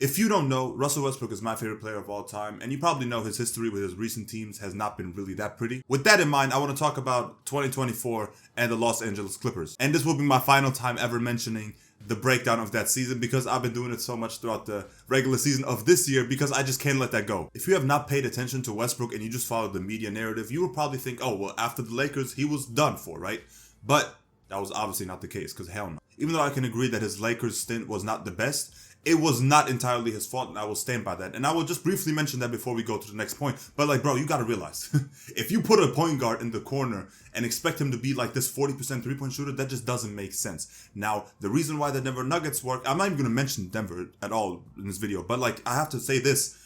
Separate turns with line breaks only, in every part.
If you don't know, Russell Westbrook is my favorite player of all time, and you probably know his history with his recent teams has not been really that pretty. With that in mind, I want to talk about 2024 and the Los Angeles Clippers. And this will be my final time ever mentioning the breakdown of that season, because I've been doing it so much throughout the regular season of this year, because I just can't let that go. If you have not paid attention to Westbrook and you just followed the media narrative, you will probably think, oh, well, after the Lakers, he was done for, right? But that was obviously not the case, because hell no. Even though I can agree that his Lakers stint was not the best, it was not entirely his fault, and I will stand by that. And I will just briefly mention that before we go to the next point. But like, bro, you gotta realize, if you put a point guard in the corner and expect him to be like this 40% three-point shooter, that just doesn't make sense. Now, the reason why the Denver Nuggets work, I'm not even gonna mention Denver at all in this video, but like, I have to say this.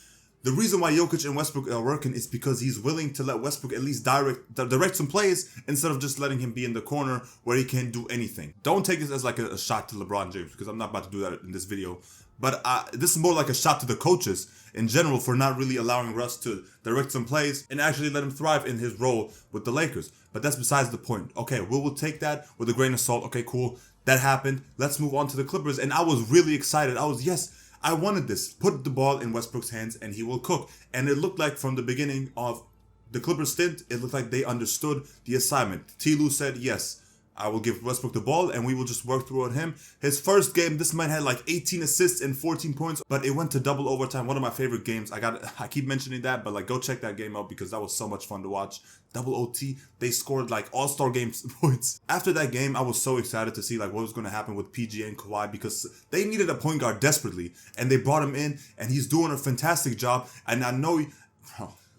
The reason why Jokic and Westbrook are working is because he's willing to let Westbrook at least direct some plays instead of just letting him be in the corner where he can't do anything. Don't take this as like a shot to LeBron James, because I'm not about to do that in this video. But this is more like a shot to the coaches in general for not really allowing Russ to direct some plays and actually let him thrive in his role with the Lakers. But that's besides the point. Okay, we will take that with a grain of salt. Okay, cool. That happened. Let's move on to the Clippers. And I was really excited. I wanted this. Put the ball in Westbrook's hands and he will cook. And it looked like from the beginning of the Clippers stint, it looked like they understood the assignment. T. Lue said, yes, I will give Westbrook the ball and we will just work through on him. His first game, this man had like 18 assists and 14 points, but it went to double overtime. One of my favorite games. I keep mentioning that, but like, go check that game out because that was so much fun to watch. Double OT, they scored like all-star game points. After that game, I was so excited to see like what was going to happen with PG and Kawhi, because they needed a point guard desperately and they brought him in and he's doing a fantastic job. And I know,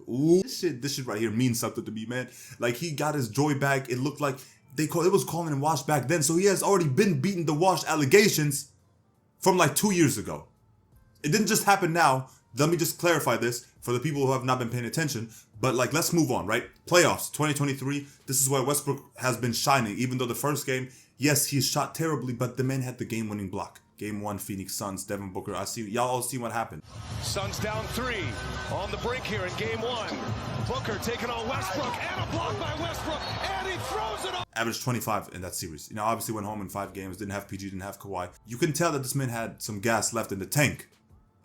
this shit right here means something to me, man. Like, he got his joy back. It looked like it was calling him washed back then. So he has already been beating the washed allegations from like 2 years ago. It didn't just happen now. Let me just clarify this for the people who have not been paying attention. But like, let's move on, right? Playoffs 2023. This is where Westbrook has been shining. Even though the first game, yes, he shot terribly, but the man had the game-winning block. Game 1, Phoenix Suns, Devin Booker. Y'all all see what happened.
Suns down 3 on the brink here in game 1. Booker taking on Westbrook, and a block by Westbrook, and he throws it up.
Averaged 25 in that series. You know, obviously went home in 5 games, didn't have PG, didn't have Kawhi. You can tell that this man had some gas left in the tank.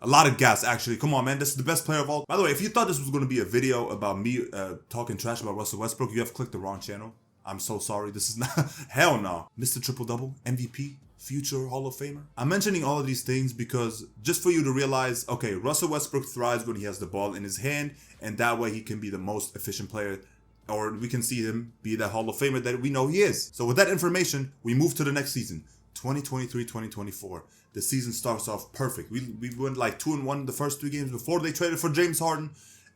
A lot of gas, actually. Come on, man. This is the best player of all. By the way, if you thought this was going to be a video about me talking trash about Russell Westbrook, you have clicked the wrong channel. I'm so sorry. This is not... Hell no. Mr. Triple-Double, MVP, future Hall of Famer. I'm mentioning all of these things because just for you to realize, okay, Russell Westbrook thrives when he has the ball in his hand, and that way he can be the most efficient player, or we can see him be that Hall of Famer that we know he is. So with that information, we move to the next season, 2023-2024. The season starts off perfect. We went like 2-1 the first 3 games before they traded for James Harden.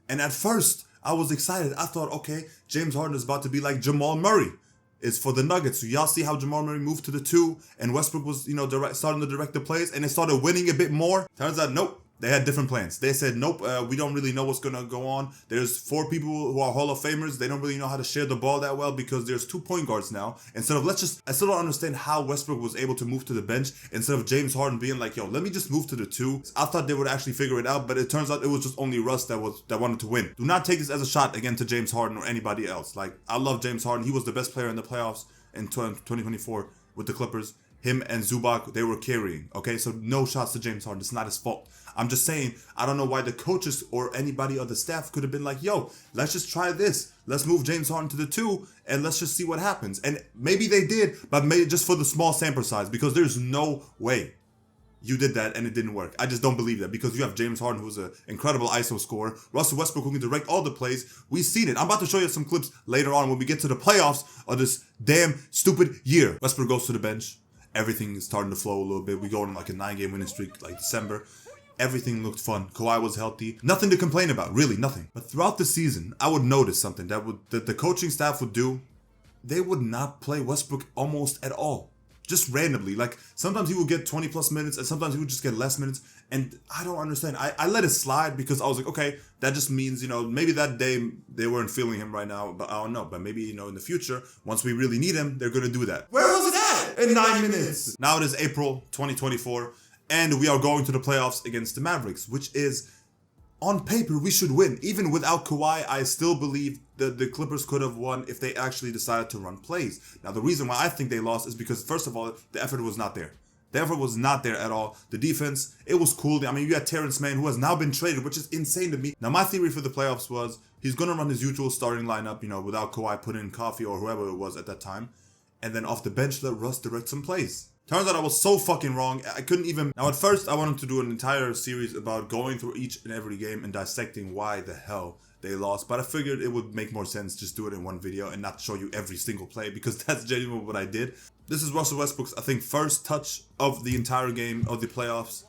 And at first, I was excited. I thought, okay, James Harden is about to be like Jamal Murray is for the Nuggets. So y'all see how Jamal Murray moved to the 2 and Westbrook was, starting to direct the plays and it started winning a bit more. Turns out, nope. They had different plans. They said, nope, we don't really know what's going to go on. There's 4 people who are Hall of Famers. They don't really know how to share the ball that well because there's 2 point guards now. I still don't understand how Westbrook was able to move to the bench instead of James Harden being like, yo, let me just move to the 2. I thought they would actually figure it out, but it turns out it was just only Russ that wanted to win. Do not take this as a shot again to James Harden or anybody else. Like, I love James Harden. He was the best player in the playoffs in 2024 with the Clippers. Him and Zubac, they were carrying, okay? So no shots to James Harden. It's not his fault. I'm just saying, I don't know why the coaches or anybody on the staff could have been like, yo, let's just try this. Let's move James Harden to the 2 and let's just see what happens. And maybe they did, but maybe just for the small sample size, because there's no way you did that and it didn't work. I just don't believe that, because you have James Harden, who's an incredible ISO scorer. Russell Westbrook, who can direct all the plays. We've seen it. I'm about to show you some clips later on when we get to the playoffs of this damn stupid year. Westbrook goes to the bench. Everything is starting to flow a little bit. We go on like a 9-game winning streak, like December. Everything looked fun. Kawhi was healthy. Nothing to complain about, really nothing. But throughout the season, I would notice something that the coaching staff would do. They would not play Westbrook almost at all. Just randomly. Like, sometimes he would get 20 plus minutes and sometimes he would just get less minutes. And I don't understand. I let it slide because I was like, okay, that just means, maybe that day they weren't feeling him right now, but I don't know. But maybe, in the future, once we really need him, they're going to do that. Where was it at in 9 minutes? Now it is April 2024 and we are going to the playoffs against the Mavericks, which is, on paper, we should win. Even without Kawhi, I still believe that the Clippers could have won if they actually decided to run plays. Now, the reason why I think they lost is because, first of all, the effort was not there. The effort was not there at all. The defense, it was cool. I mean, you had Terrence Mann, who has now been traded, which is insane to me. Now, my theory for the playoffs was he's going to run his usual starting lineup, you know, without Kawhi putting in Coffee or whoever it was at that time. And then off the bench, let Russ direct some plays. Turns out I was so fucking wrong. I couldn't even... Now, at first, I wanted to do an entire series about going through each and every game and dissecting why the hell they lost. But I figured it would make more sense just do it in one video and not show you every single play, because that's genuinely what I did. This is Russell Westbrook's, I think, first touch of the entire game of the playoffs.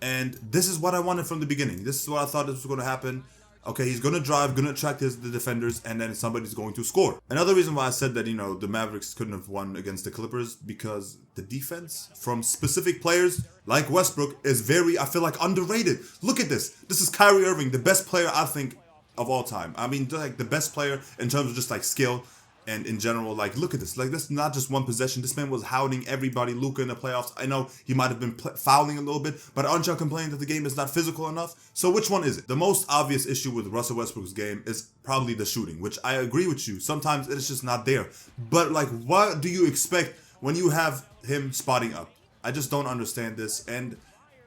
And this is what I wanted from the beginning. This is what I thought this was going to happen. Okay, he's going to drive, going to attract the defenders, and then somebody's going to score. Another reason why I said that, you know, the Mavericks couldn't have won against the Clippers, because the defense from specific players like Westbrook is very, I feel like, underrated. Look at this. This is Kyrie Irving, the best player, I think, of all time. I mean, like, the best player in terms of just, like, skill. And in general, like, look at this. Like, this is not just one possession. This man was hounding everybody. Luka in the playoffs. I know he might have been fouling a little bit, but aren't y'all complaining that the game is not physical enough? So which one is it? The most obvious issue with Russell Westbrook's game is probably the shooting, which I agree with you. Sometimes it's just not there. But, like, what do you expect when you have him spotting up? I just don't understand this. And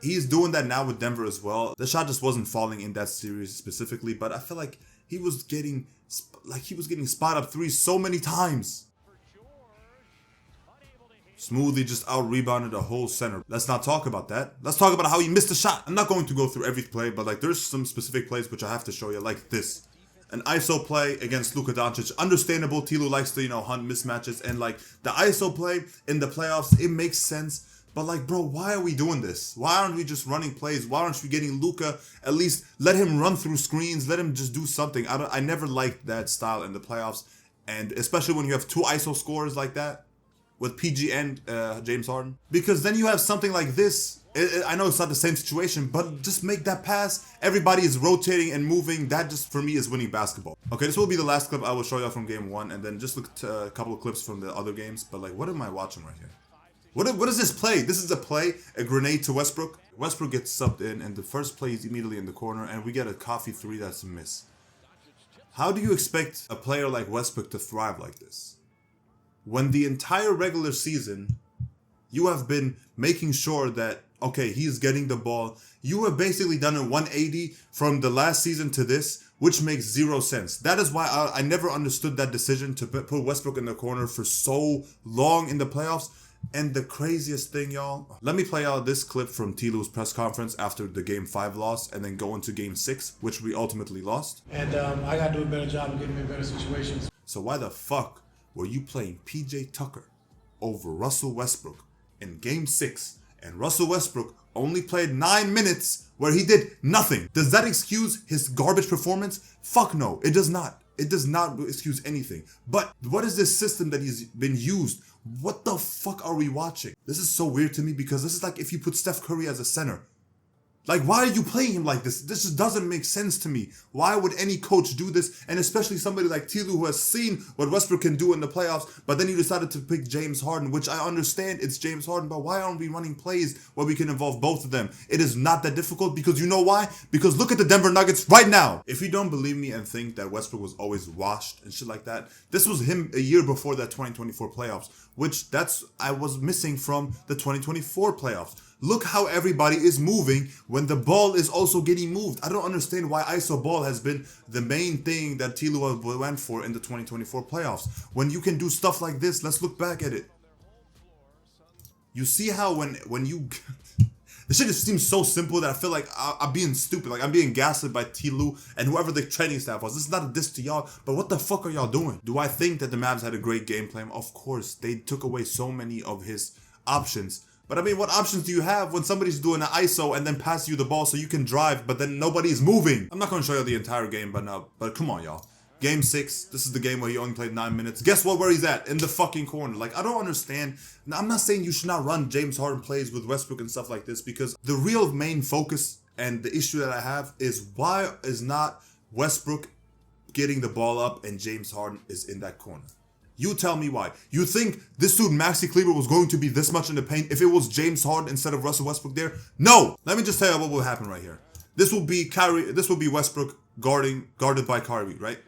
he's doing that now with Denver as well. The shot just wasn't falling in that series specifically, but I feel like he was getting spot up threes so many times. Smoothly just out-rebounded a whole center. Let's not talk about that. Let's talk about how he missed the shot. I'm not going to go through every play, but like there's some specific plays which I have to show you, like this. An ISO play against Luka Doncic. Understandable, Tilo likes to, you know, hunt mismatches. And like the ISO play in the playoffs, it makes sense. But like, bro, why are we doing this? Why aren't we just running plays? Why aren't we getting Luka? At least let him run through screens. Let him just do something. I never liked that style in the playoffs. And especially when you have two ISO scorers like that with PG and James Harden. Because then you have something like this. I know it's not the same situation, but just make that pass. Everybody is rotating and moving. That just, for me, is winning basketball. Okay, this will be the last clip I will show you from game one. And then just look at a couple of clips from the other games. But like, what am I watching right here? What is this play? This is a play, a grenade to Westbrook. Westbrook gets subbed in, and the first play is immediately in the corner, and we get a coffee three that's a miss. How do you expect a player like Westbrook to thrive like this? When the entire regular season, you have been making sure that, okay, he's getting the ball. You have basically done a 180 from the last season to this, which makes zero sense. That is why I never understood that decision to put Westbrook in the corner for so long in the playoffs. And the craziest thing, y'all, let me play out this clip from Tilu's press conference after the Game 5 loss and then go into Game 6, which we ultimately lost.
And I got to do a better job of getting me in better situations.
So why the fuck were you playing PJ Tucker over Russell Westbrook in Game 6? And Russell Westbrook only played 9 minutes where he did nothing. Does that excuse his garbage performance? Fuck no, it does not. It does not excuse anything. But what is this system that he's been used? What the fuck are we watching? This is so weird to me, because this is like if you put Steph Curry as a center. Like, why are you playing him like this? This just doesn't make sense to me. Why would any coach do this? And especially somebody like Tilu, who has seen what Westbrook can do in the playoffs, but then you decided to pick James Harden, which I understand it's James Harden, but why aren't we running plays where we can involve both of them? It is not that difficult, because you know why? Because look at the Denver Nuggets right now. If you don't believe me and think that Westbrook was always washed and shit like that, this was him a year before that 2024 playoffs, which I was missing from the 2024 playoffs. Look how everybody is moving when the ball is also getting moved. I don't understand why ISO ball has been the main thing that Tilo went for in the 2024 playoffs. When you can do stuff like this, let's look back at it. You see how when you... This shit just seems so simple that I feel like I'm being stupid. Like, I'm being gaslit by Tilo and whoever the training staff was. This is not a diss to y'all, but what the fuck are y'all doing? Do I think that the Mavs had a great game plan? Of course. They took away so many of his options. But I mean, what options do you have when somebody's doing an ISO and then pass you the ball so you can drive, but then nobody's moving? I'm not going to show you the entire game, but come on, y'all. Game 6, this is the game where he only played 9 minutes. Guess what? Where he's at? In the fucking corner. Like, I don't understand. Now, I'm not saying you should not run James Harden plays with Westbrook and stuff like this, because the real main focus and the issue that I have is, why is not Westbrook getting the ball up and James Harden is in that corner? You tell me why. You think this dude Maxi Kleber was going to be this much in the paint if it was James Harden instead of Russell Westbrook there? No. Let me just tell you what will happen right here. This will be Westbrook guarded by Kyrie, right?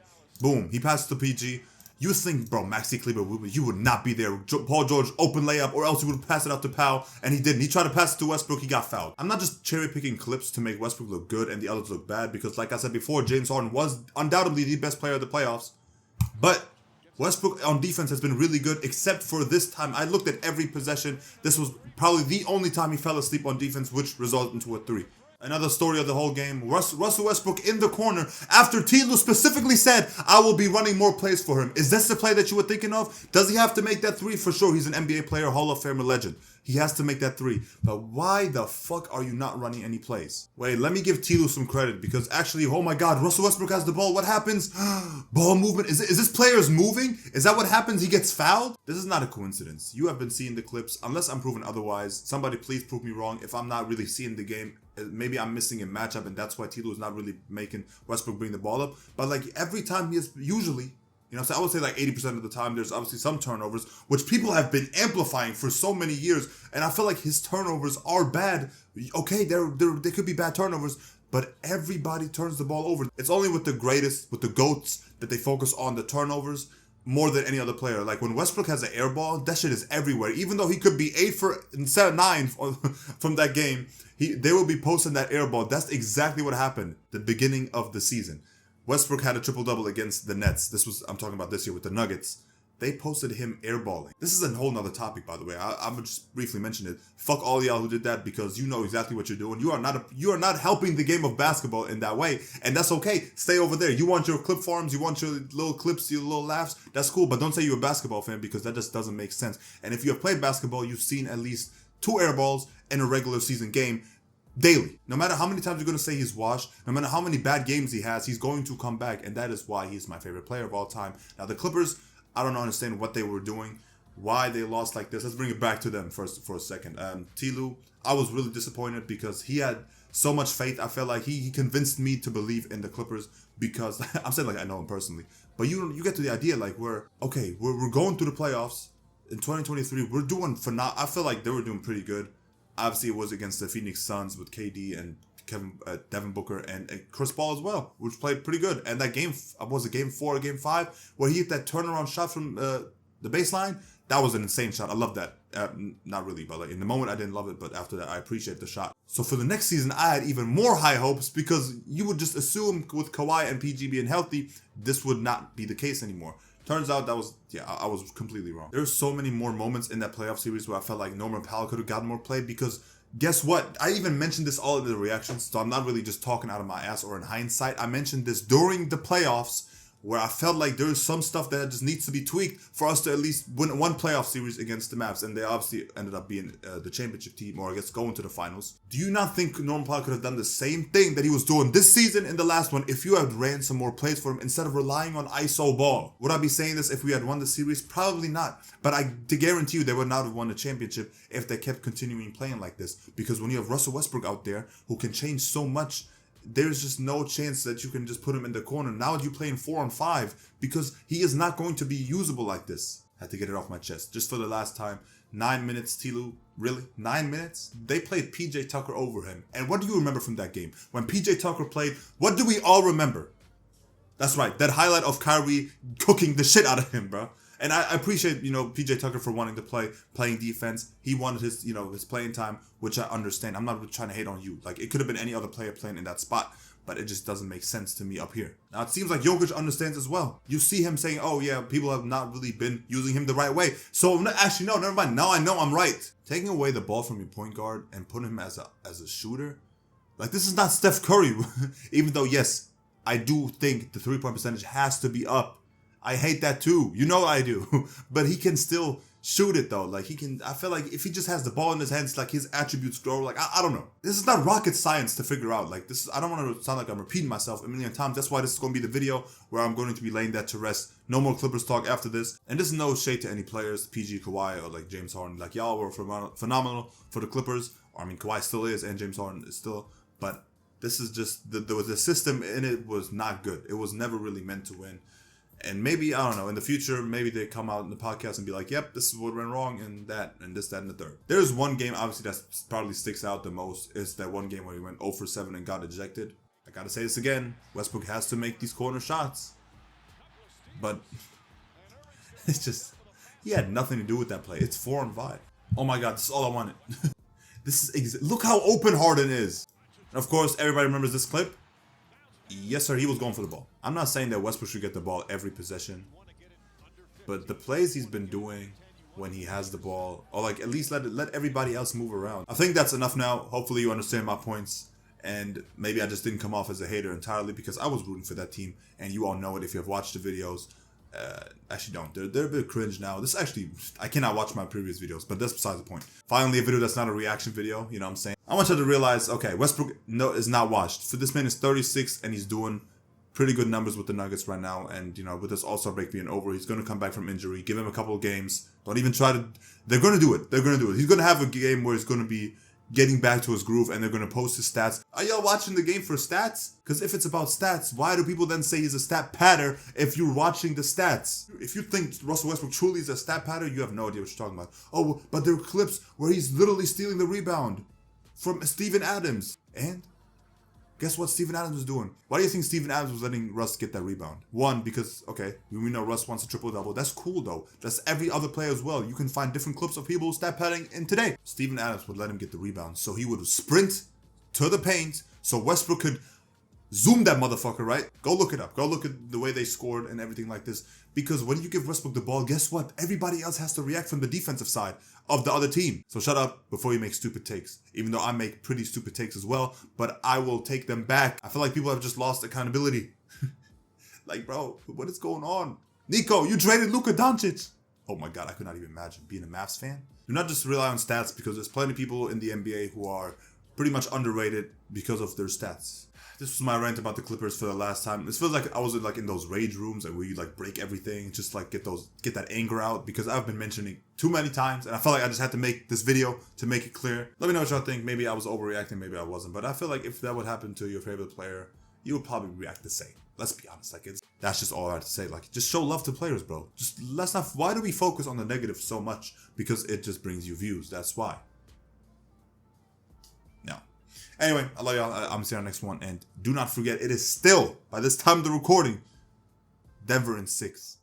Boom. He passes to PG. You think, bro, Maxi Kleber, you would not be there. Paul George open layup, or else he would pass it out to Powell, and he didn't. He tried to pass it to Westbrook, he got fouled. I'm not just cherry picking clips to make Westbrook look good and the others look bad, because like I said before, James Harden was undoubtedly the best player of the playoffs. But Westbrook on defense has been really good, except for this time. I looked at every possession. This was probably the only time he fell asleep on defense, which resulted into a 3. Another story of the whole game, Russell Westbrook in the corner after Tilo specifically said, I will be running more plays for him. Is this the play that you were thinking of? Does he have to make that 3? For sure, he's an NBA player, Hall of Famer legend. He has to make that 3. But why the fuck are you not running any plays? Wait, let me give Tilo some credit, because actually, oh my god, Russell Westbrook has the ball. What happens? Ball movement. Is this player's moving? Is that what happens? He gets fouled? This is not a coincidence. You have been seeing the clips. Unless I'm proven otherwise, somebody please prove me wrong. If I'm not really seeing the game, maybe I'm missing a matchup, and that's why Tilo is not really making Westbrook bring the ball up. But like every time he is, usually, you know, so I would say like 80% of the time, there's obviously some turnovers, which people have been amplifying for so many years. And I feel like his turnovers are bad. Okay, they could be bad turnovers, but everybody turns the ball over. It's only with the greatest, with the GOATs, that they focus on the turnovers more than any other player. Like when Westbrook has an air ball, that shit is everywhere. Even though he could be 8 for 9 from that game, they will be posting that air ball. That's exactly what happened the beginning of the season. Westbrook had a triple-double against the Nets. I'm talking about this year with the Nuggets. They posted him airballing. This is a whole nother topic, by the way. I'm gonna just briefly mention it. Fuck all y'all who did that, because you know exactly what you're doing. You are not helping the game of basketball in that way, and that's okay. Stay over there. You want your clip farms, you want your little clips, your little laughs. That's cool, but don't say you're a basketball fan, because that just doesn't make sense. And if you have played basketball, you've seen at least 2 airballs in a regular season game. Daily. No matter how many times you're going to say he's washed, no matter how many bad games he has, he's going to come back. And that is why he's my favorite player of all time. Now, the Clippers, I don't understand what they were doing, why they lost like this. Let's bring it back to them first for a second. Tilo, I was really disappointed because he had so much faith. I felt like he convinced me to believe in the Clippers, because I'm saying like I know him personally. But you get to the idea, like we're going through the playoffs in 2023. We're doing phenomenal. I feel like they were doing pretty good. Obviously, it was against the Phoenix Suns with KD and Devin Booker and Chris Paul as well, which played pretty good. And that game, was it game 4 or game 5, where he hit that turnaround shot from the baseline? That was an insane shot. I love that. Not really, but like in the moment, I didn't love it. But after that, I appreciate the shot. So for the next season, I had even more high hopes, because you would just assume with Kawhi and PG being healthy, this would not be the case anymore. Turns out I was completely wrong. There's so many more moments in that playoff series where I felt like Norman Powell could have gotten more play, because guess what? I even mentioned this all in the reactions, so I'm not really just talking out of my ass or in hindsight. I mentioned this during the playoffs, where I felt like there's some stuff that just needs to be tweaked for us to at least win one playoff series against the Mavs. And they obviously ended up being the championship team, or I guess going to the finals. Do you not think Norman Powell could have done the same thing that he was doing this season in the last one if you had ran some more plays for him instead of relying on ISO ball? Would I be saying this if we had won the series? Probably not. But to guarantee you they would not have won the championship if they kept continuing playing like this. Because when you have Russell Westbrook out there who can change so much, there's just no chance that you can just put him in the corner. Now you're playing 4-on-5, because he is not going to be usable like this. Had to get it off my chest. Just for the last time. 9 minutes, Tilo. Really? 9 minutes? They played PJ Tucker over him. And what do you remember from that game? When PJ Tucker played, what do we all remember? That's right. That highlight of Kyrie cooking the shit out of him, bro. And I appreciate, PJ Tucker for wanting to playing defense. He wanted his playing time, which I understand. I'm not trying to hate on you. Like, it could have been any other player playing in that spot, but it just doesn't make sense to me up here. Now, it seems like Jokic understands as well. You see him saying, oh, yeah, people have not really been using him the right way. So, actually, no, never mind. Now I know I'm right. Taking away the ball from your point guard and putting him as a shooter, like, this is not Steph Curry. Even though, yes, I do think the three-point percentage has to be up. I hate that too. You know I do. But he can still shoot it though. Like I feel like if he just has the ball in his hands, like his attributes grow. Like, I don't know. This is not rocket science to figure out. Like I don't want to sound like I'm repeating myself a million times. That's why this is going to be the video where I'm going to be laying that to rest. No more Clippers talk after this. And this is no shade to any players, PG, Kawhi, or like James Harden. Like y'all were phenomenal for the Clippers. I mean, Kawhi still is, and James Harden is still. But this is just, the system in it was not good. It was never really meant to win. And maybe, I don't know, in the future, maybe they come out in the podcast and be like, yep, this is what went wrong, and that, and this, that, and the third. There's one game, obviously, that probably sticks out the most. It's that one game where he went 0 for 7 and got ejected. I gotta say this again. Westbrook has to make these corner shots. But It's just, he had nothing to do with that play. It's 4 and 5. Oh my God, this is all I wanted. Look how open Harden is. And of course, everybody remembers this clip. Yes, sir, he was going for the ball. I'm not saying that Westbrook should get the ball every possession, but the plays he's been doing when he has the ball, or like at least let everybody else move around. I think that's enough now. Hopefully you understand my points, and maybe I just didn't come off as a hater entirely because I was rooting for that team, and you all know it if you have watched the videos. Actually don't. They're a bit cringe now. This actually, I cannot watch my previous videos, but that's besides the point. Finally, a video that's not a reaction video, you know what I'm saying? I want you to realize, okay, Westbrook is not washed. For this man is 36 and he's doing pretty good numbers with the Nuggets right now. And, you know, with this All-Star break being over, he's going to come back from injury. Give him a couple of games. Don't even try to, they're going to do it. They're going to do it. He's going to have a game where he's going to be getting back to his groove and they're going to post his stats. Are y'all watching the game for stats? Because if it's about stats, why do people then say he's a stat patter if you're watching the stats? If you think Russell Westbrook truly is a stat patter, you have no idea what you're talking about. Oh, but there are clips where he's literally stealing the rebound from Steven Adams. And guess what Steven Adams was doing? Why do you think Steven Adams was letting Russ get that rebound? One, because, okay, we know Russ wants a triple-double. That's cool, though. That's every other player as well. You can find different clips of people stat padding in today. Steven Adams would let him get the rebound, so he would sprint to the paint so Westbrook could zoom that motherfucker, right? Go look it up. Go look at the way they scored and everything like this. Because when you give Westbrook the ball, guess what? Everybody else has to react from the defensive side of the other team. So shut up before you make stupid takes. Even though I make pretty stupid takes as well, but I will take them back. I feel like people have just lost accountability. Like, bro, what is going on? Nico, you traded Luka Doncic. Oh my God, I could not even imagine being a Mavs fan. Do not just rely on stats because there's plenty of people in the NBA who are pretty much underrated because of their stats. This was my rant about the Clippers for the last time. This feels like I was in those rage rooms where you like break everything, just like get that anger out because I've been mentioning too many times and I felt like I just had to make this video to make it clear. Let me know what y'all think. Maybe I was overreacting, maybe I wasn't, but I feel like if that would happen to your favorite player, you would probably react the same. Let's be honest, that's just all I have to say. Like, just show love to players, bro. Just let's not. Why do we focus on the negative so much? Because it just brings you views. That's why. No. Anyway, I love y'all. I'm seeing you on the next one. And do not forget, it is still, by this time of the recording, Denver in 6.